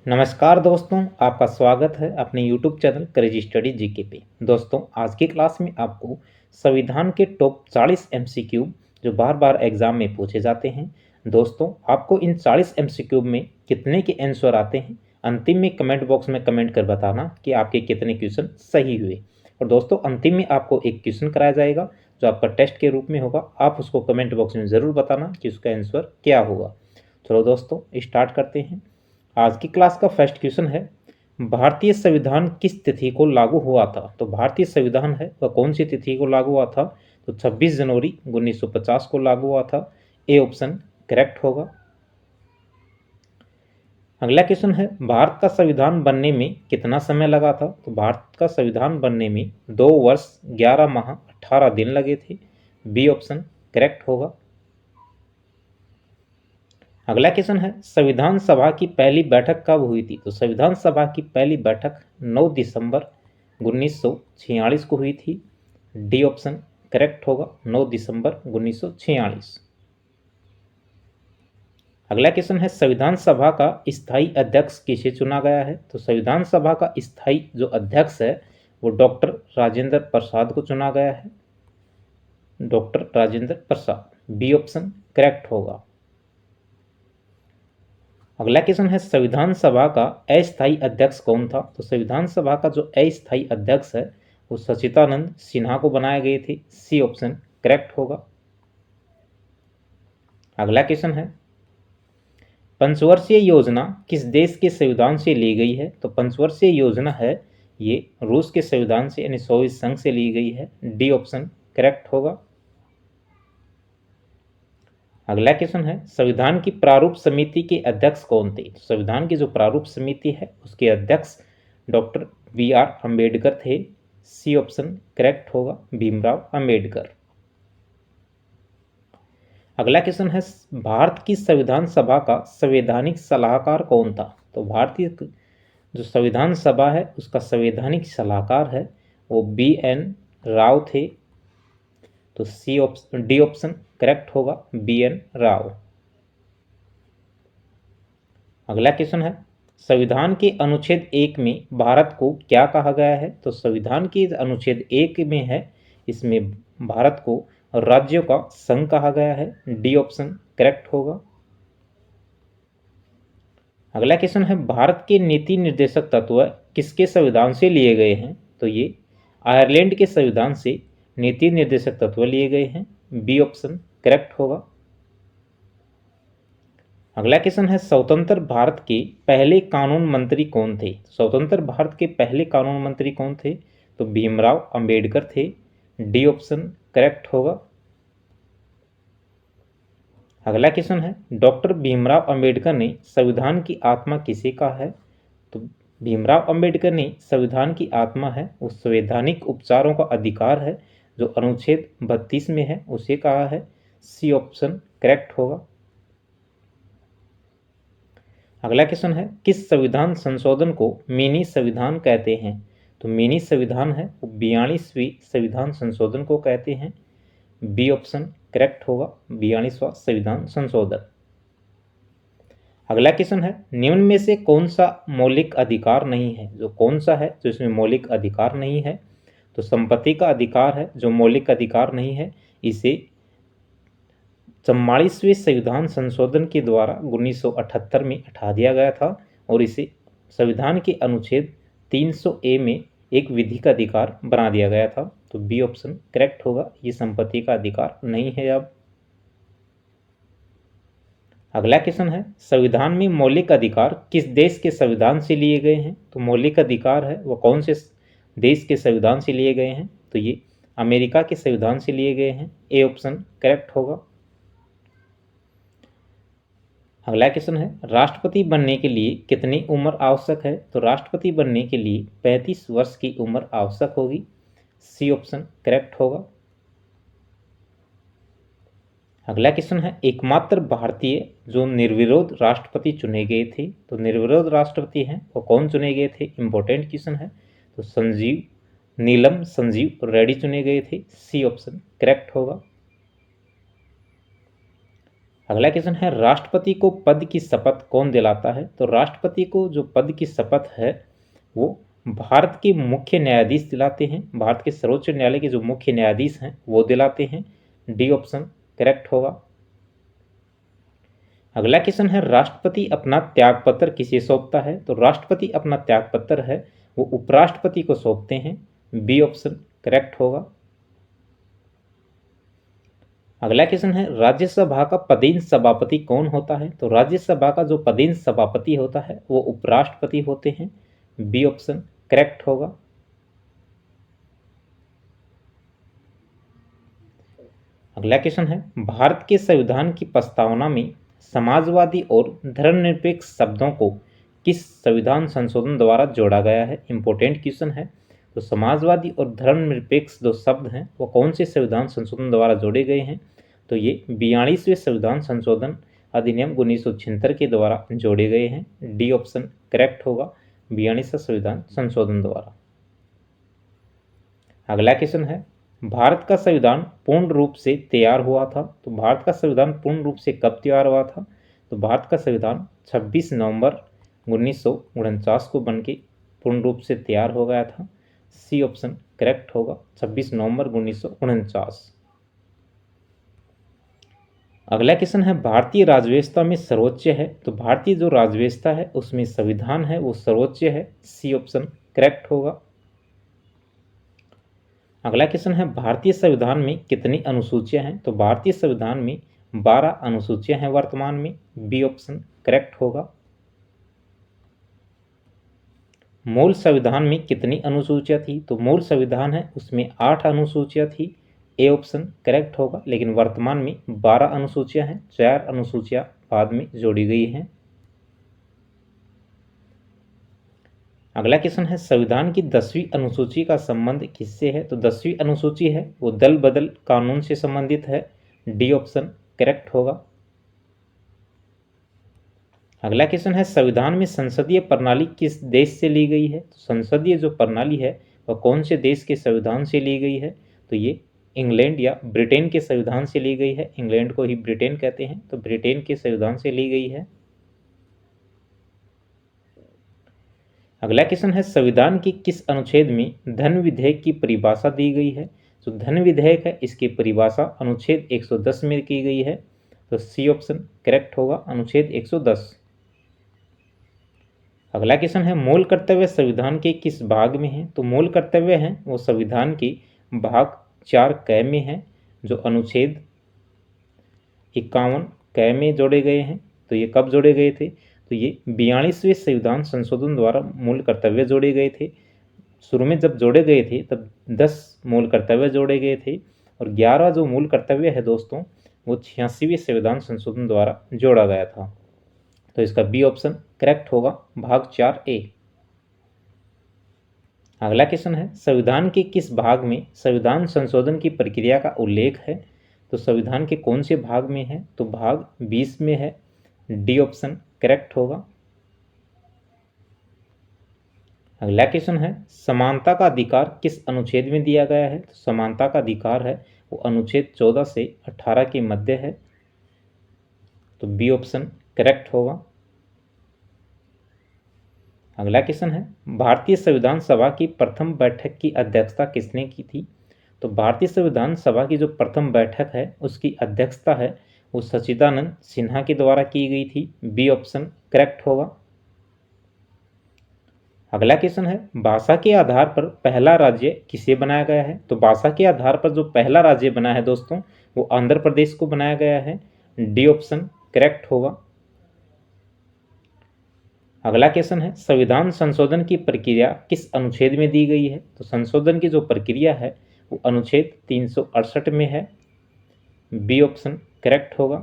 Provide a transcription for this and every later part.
नमस्कार दोस्तों, आपका स्वागत है अपने YouTube channel crazy study GK पे। दोस्तों, आज की क्लास में आपको संविधान के टॉप 40 एमसीक्यू जो बार बार एग्जाम में पूछे जाते हैं। दोस्तों, आपको इन 40 एमसीक्यू में कितने के आंसर आते हैं, अंतिम में कमेंट बॉक्स में कमेंट कर बताना कि आपके कितने क्वेश्चन सही हुए। और दोस्तों, अंतिम में आपको एक क्वेश्चन कराया जाएगा जो आपका टेस्ट के रूप में होगा। आप उसको कमेंट बॉक्स में ज़रूर बताना कि उसका आंसर क्या होगा। चलो दोस्तों, स्टार्ट करते हैं। आज की क्लास का फर्स्ट क्वेश्चन है, भारतीय संविधान किस तिथि को लागू हुआ था। तो भारतीय संविधान है वह कौन सी तिथि को लागू हुआ था। तो 26 जनवरी 1950 को लागू हुआ था। ए ऑप्शन करेक्ट होगा। अगला क्वेश्चन है, भारत का संविधान बनने में कितना समय लगा था। तो भारत का संविधान बनने में 2 वर्ष 11 माह 18 दिन लगे थे। बी ऑप्शन करेक्ट होगा। अगला क्वेश्चन है, संविधान सभा की पहली बैठक कब हुई थी। तो संविधान सभा की पहली बैठक 9 दिसंबर 1946 को हुई थी। डी ऑप्शन करेक्ट होगा, 9 दिसंबर 1946। अगला क्वेश्चन है, संविधान सभा का स्थायी अध्यक्ष किसे चुना गया है। तो संविधान सभा का स्थायी जो अध्यक्ष है वो डॉक्टर राजेंद्र प्रसाद को चुना गया है। Doctor Rajendra Prasad, B option correct होगा। अगला क्वेश्चन है, संविधान सभा का अस्थायी अध्यक्ष कौन था। तो संविधान सभा का जो अस्थायी अध्यक्ष है वो सचिदानंद सिन्हा को बनाए गए थे। सी ऑप्शन करेक्ट होगा। अगला क्वेश्चन है, पंचवर्षीय योजना किस देश के संविधान से ली गई है। तो पंचवर्षीय योजना है ये रूस के संविधान से यानी सोवियत संघ से ली गई है। डी ऑप्शन करेक्ट होगा। अगला क्वेश्चन है, संविधान की प्रारूप समिति के अध्यक्ष कौन थे। संविधान की जो प्रारूप समिति है उसके अध्यक्ष डॉक्टर बी आर अम्बेडकर थे। सी ऑप्शन करेक्ट होगा, भीमराव अम्बेडकर। अगला क्वेश्चन है, भारत की संविधान सभा का संवैधानिक सलाहकार कौन था। तो भारतीय जो संविधान सभा है उसका संवैधानिक सलाहकार है वो बी एन राव थे। तो C option D option correct होगा, बी एन राव। अगला क्वेश्चन है, संविधान के अनुच्छेद 1 में भारत को क्या कहा गया है। तो संविधान के अनुच्छेद 1 में है इसमें भारत को राज्यों का संघ कहा गया है। डी ऑप्शन करेक्ट होगा। अगला क्वेश्चन है, भारत के नीति निर्देशक तत्व किसके संविधान से लिए गए हैं। तो ये आयरलैंड के संविधान से नीति निर्देशक तत्व लिए गए हैं। बी ऑप्शन करेक्ट होगा। अगला क्वेश्चन है, स्वतंत्र भारत के पहले कानून मंत्री कौन थे। स्वतंत्र भारत के पहले कानून मंत्री कौन थे। तो भीमराव अंबेडकर थे। डी ऑप्शन करेक्ट होगा। अगला क्वेश्चन है, डॉक्टर भीमराव अंबेडकर ने संविधान की आत्मा किसे कहा है। तो भीमराव अंबेडकर ने संविधान की आत्मा है वो संवैधानिक उपचारों का अधिकार है जो अनुच्छेद 32 में है उसे कहा है। सी ऑप्शन करेक्ट होगा। अगला क्वेश्चन है, किस संविधान संशोधन को मिनी संविधान कहते हैं। तो मिनी संविधान है वो 42वीं संविधान संशोधन को कहते हैं। बी ऑप्शन करेक्ट होगा, 42वां संविधान संशोधन। अगला क्वेश्चन है, निम्न में से कौन सा मौलिक अधिकार नहीं है। जो कौन सा है जो इसमें मौलिक अधिकार नहीं है। तो संपत्ति का अधिकार है जो मौलिक अधिकार नहीं है। इसे 44वें संविधान संशोधन के द्वारा 1978 में हटा दिया गया था और इसे संविधान के अनुच्छेद 300 ए में एक विधिक अधिकार बना दिया गया था। तो बी ऑप्शन करेक्ट होगा, ये संपत्ति का अधिकार नहीं है। अब अगला क्वेश्चन है, संविधान में मौलिक अधिकार किस देश के संविधान से लिए गए हैं। तो मौलिक अधिकार है वो कौन से देश के संविधान से लिए गए हैं। तो ये अमेरिका के संविधान से लिए गए हैं। ए ऑप्शन करेक्ट होगा। अगला क्वेश्चन है, राष्ट्रपति बनने के लिए कितनी उम्र आवश्यक है। तो राष्ट्रपति बनने के लिए 35 वर्ष की उम्र आवश्यक होगी। सी ऑप्शन करेक्ट होगा। अगला क्वेश्चन है, एकमात्र भारतीय जो निर्विरोध राष्ट्रपति चुने गए थे। तो निर्विरोध राष्ट्रपति हैं वो कौन चुने गए थे, इंपॉर्टेंट क्वेश्चन है। तो नीलम संजीव रेड्डी चुने गए थे। सी ऑप्शन करेक्ट होगा। अगला क्वेश्चन है, राष्ट्रपति को पद की शपथ कौन दिलाता है? तो राष्ट्रपति को जो पद की शपथ है वो भारत के मुख्य न्यायाधीश दिलाते हैं। भारत के सर्वोच्च न्यायालय के जो मुख्य न्यायाधीश हैं वो दिलाते हैं। डी ऑप्शन करेक्ट होगा। अगला क्वेश्चन है, राष्ट्रपति अपना त्यागपत्र किसे सौंपता है? तो राष्ट्रपति अपना त्यागपत्र है वो उपराष्ट्रपति को सौंपते हैं। बी ऑप्शन करेक्ट होगा। अगला क्वेश्चन है, राज्यसभा का पदेन सभापति कौन होता है? तो राज्यसभा का जो पदेन सभापति होता है वो उपराष्ट्रपति होते हैं। बी ऑप्शन करेक्ट होगा। अगला क्वेश्चन है, भारत के संविधान की प्रस्तावना में समाजवादी और धर्मनिरपेक्ष शब्दों को किस संविधान संशोधन द्वारा जोड़ा गया है? इंपॉर्टेंट क्वेश्चन है। तो समाजवादी और धर्मनिरपेक्ष जो शब्द हैं वो कौन से संविधान संशोधन द्वारा जोड़े गए हैं? तो ये 42वें संविधान संशोधन अधिनियम 1976 के द्वारा जोड़े गए हैं। डी ऑप्शन करेक्ट होगा, 42वां संविधान संशोधन द्वारा। अगला क्वेश्चन है, भारत का संविधान पूर्ण रूप से तैयार हुआ था? तो भारत का संविधान पूर्ण रूप से कब तैयार हुआ था? तो भारत का संविधान 26 नवंबर 1949 को बनके पूर्ण रूप से तैयार हो गया था। सी ऑप्शन करेक्ट होगा, 26 नवंबर 1949। अगला क्वेश्चन है, भारतीय राजव्यवस्था में सर्वोच्च है? तो भारतीय जो राजव्यवस्था है उसमें संविधान है वो सर्वोच्च है। सी ऑप्शन करेक्ट होगा। अगला क्वेश्चन है, भारतीय संविधान में कितनी अनुसूचियां हैं? तो भारतीय संविधान में 12 अनुसूचियां हैं वर्तमान में। बी ऑप्शन करेक्ट होगा। मूल संविधान में कितनी अनुसूचियां थी? तो मूल संविधान है उसमें 8 अनुसूचियां थी। ए ऑप्शन करेक्ट होगा, लेकिन वर्तमान में 12 अनुसूचियां हैं, 4 अनुसूचियां बाद में जोड़ी गई हैं। अगला क्वेश्चन है, संविधान की 10वीं अनुसूची का संबंध किससे है? तो 10वीं अनुसूची है वो दल बदल कानून से संबंधित है। डी ऑप्शन करेक्ट होगा। अगला क्वेश्चन है, संविधान में संसदीय प्रणाली किस देश से ली गई है? तो संसदीय जो प्रणाली है वह कौन से देश के संविधान से ली गई है? तो ये इंग्लैंड या ब्रिटेन के संविधान से ली गई है। इंग्लैंड को ही ब्रिटेन कहते हैं, तो ब्रिटेन के संविधान से ली गई है। अगला क्वेश्चन है, संविधान की किस अनुच्छेद में धन विधेयक की परिभाषा दी गई है? तो धन विधेयक है इसकी परिभाषा अनुच्छेद 110 में की गई है। तो सी ऑप्शन करेक्ट होगा, अनुच्छेद 110। अगला क्वेश्चन है, मूल कर्तव्य संविधान के किस भाग में है? तो मूल कर्तव्य है वो संविधान के भाग 4 क में है, जो अनुच्छेद 51 क में जोड़े गए हैं। तो ये कब जोड़े गए थे? तो ये 42वें संविधान संशोधन द्वारा मूल कर्तव्य जोड़े गए थे। शुरू में जब जोड़े गए थे तब 10 मूल कर्तव्य जोड़े गए थे, और 11वां जो मूल कर्तव्य है दोस्तों वो 86वें संविधान संशोधन द्वारा जोड़ा गया था। तो इसका बी ऑप्शन करेक्ट होगा, भाग 4A। अगला क्वेश्चन है, संविधान के किस भाग में संविधान संशोधन की प्रक्रिया का उल्लेख है? तो संविधान के कौन से भाग में है? तो भाग 20 में है। डी ऑप्शन करेक्ट होगा। अगला क्वेश्चन है, समानता का अधिकार किस अनुच्छेद में दिया गया है? तो समानता का अधिकार है वो अनुच्छेद 14 से 18 के मध्य है। तो बी ऑप्शन करेक्ट होगा। अगला क्वेश्चन है, भारतीय संविधान सभा की प्रथम बैठक की अध्यक्षता किसने की थी? तो भारतीय संविधान सभा की जो प्रथम बैठक है उसकी अध्यक्षता है वो सच्चिदानंद सिन्हा के द्वारा की गई थी। बी ऑप्शन करेक्ट होगा। अगला क्वेश्चन है, भाषा के आधार पर पहला राज्य किसे बनाया गया है? तो भाषा के आधार पर जो पहला राज्य बना है दोस्तों वो आंध्र प्रदेश को बनाया गया है। डी ऑप्शन करेक्ट होगा। अगला क्वेश्चन है, संविधान संशोधन की प्रक्रिया किस अनुच्छेद में दी गई है? तो संशोधन की जो प्रक्रिया है वो अनुच्छेद 368 में है। बी ऑप्शन करेक्ट होगा।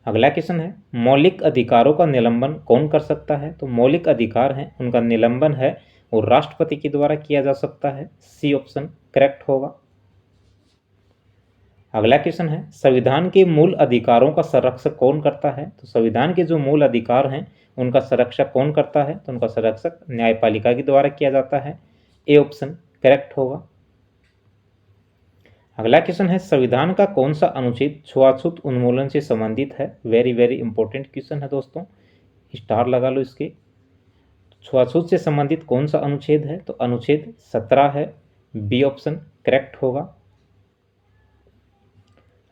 अगला क्वेश्चन है, मौलिक अधिकारों का निलंबन कौन कर सकता है? तो मौलिक अधिकार हैं उनका निलंबन है वो राष्ट्रपति के द्वारा किया जा सकता है। सी ऑप्शन करेक्ट होगा। अगला क्वेश्चन है, संविधान के मूल अधिकारों का संरक्षण कौन करता है? तो संविधान के जो मूल अधिकार हैं उनका संरक्षण कौन करता है? तो उनका संरक्षक न्यायपालिका के द्वारा किया जाता है। ए ऑप्शन करेक्ट होगा। अगला क्वेश्चन है, संविधान का कौन सा अनुच्छेद छुआछूत उन्मूलन से संबंधित है? वेरी वेरी इंपॉर्टेंट क्वेश्चन है दोस्तों, स्टार लगा लो इसके। छुआछूत से संबंधित कौन सा अनुच्छेद है? तो अनुच्छेद 17 है, बी ऑप्शन करेक्ट होगा।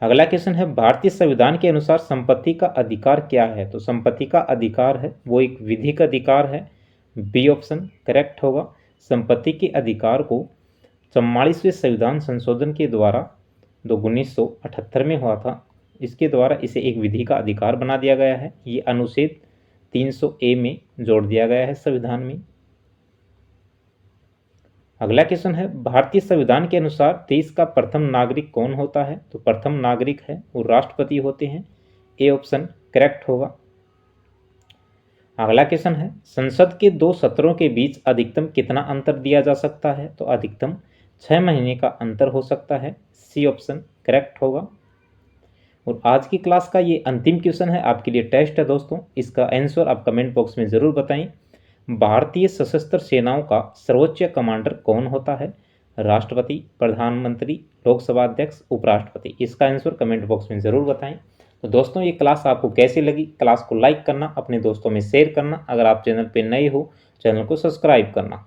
अगला क्वेश्चन है, भारतीय संविधान के अनुसार संपत्ति का अधिकार क्या है? तो संपत्ति का अधिकार है वो एक विधिक अधिकार है, बी ऑप्शन करेक्ट होगा। संपत्ति के अधिकार को 44वें संविधान संशोधन के द्वारा जो 1978 में हुआ था, इसके द्वारा इसे एक विधि का अधिकार बना दिया गया है। ये अनुच्छेद 300A में जोड़ दिया गया है संविधान में। अगला क्वेश्चन है, भारतीय संविधान के अनुसार देश का प्रथम नागरिक कौन होता है? तो प्रथम नागरिक है वो राष्ट्रपति होते हैं, ए ऑप्शन करेक्ट होगा। अगला क्वेश्चन है, संसद के 2 सत्रों के बीच अधिकतम कितना अंतर दिया जा सकता है? तो अधिकतम 6 महीने का अंतर हो सकता है, सी ऑप्शन करेक्ट होगा। और आज की क्लास का ये अंतिम क्वेश्चन है, आपके लिए टेस्ट है दोस्तों, इसका आंसर आप कमेंट बॉक्स में ज़रूर बताएं। भारतीय सशस्त्र सेनाओं का सर्वोच्च कमांडर कौन होता है? राष्ट्रपति, प्रधानमंत्री, लोकसभा अध्यक्ष, उपराष्ट्रपति। इसका आंसर कमेंट बॉक्स में ज़रूर बताएं। तो दोस्तों ये क्लास आपको कैसी लगी? क्लास को लाइक करना, अपने दोस्तों में शेयर करना, अगर आप चैनल पर नए हो चैनल को सब्सक्राइब करना।